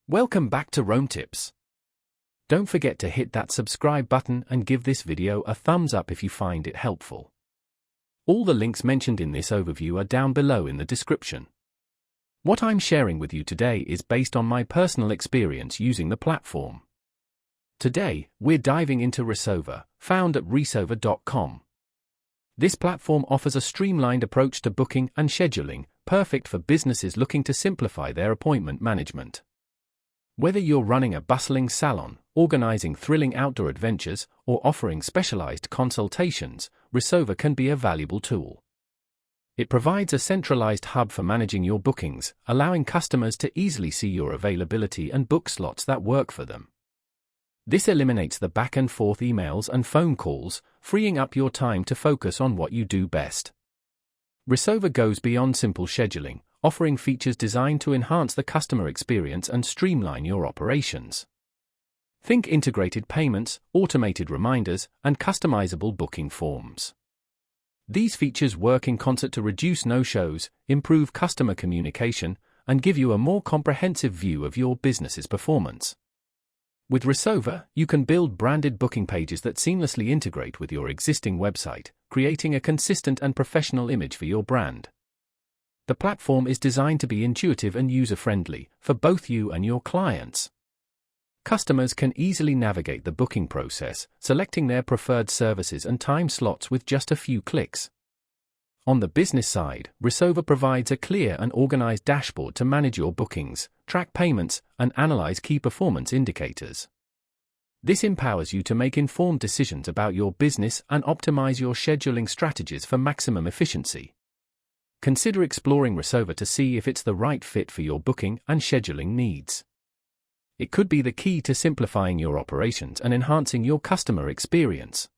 Welcome back to Rome Tips. Don't forget to hit that subscribe button and give this video a thumbs up if you find it helpful. All the links mentioned in this overview are down below in the description. What I'm sharing with you today is based on my personal experience using the platform. Today, we're diving into Resova, found at resova.com. This platform offers a streamlined approach to booking and scheduling, perfect for businesses looking to simplify their appointment management. Whether you're running a bustling salon, organizing thrilling outdoor adventures, or offering specialized consultations, Resova can be a valuable tool. It provides a centralized hub for managing your bookings, allowing customers to easily see your availability and book slots that work for them. This eliminates the back-and-forth emails and phone calls, freeing up your time to focus on what you do best. Resova goes beyond simple scheduling, offering features designed to enhance the customer experience and streamline your operations. Think integrated payments, automated reminders, and customizable booking forms. These features work in concert to reduce no-shows, improve customer communication, and give you a more comprehensive view of your business's performance. With Resova, you can build branded booking pages that seamlessly integrate with your existing website, creating a consistent and professional image for your brand. The platform is designed to be intuitive and user-friendly for both you and your clients. Customers can easily navigate the booking process, selecting their preferred services and time slots with just a few clicks. On the business side, Resova provides a clear and organized dashboard to manage your bookings, track payments, and analyze key performance indicators. This empowers you to make informed decisions about your business and optimize your scheduling strategies for maximum efficiency. Consider exploring Resova to see if it's the right fit for your booking and scheduling needs. It could be the key to simplifying your operations and enhancing your customer experience.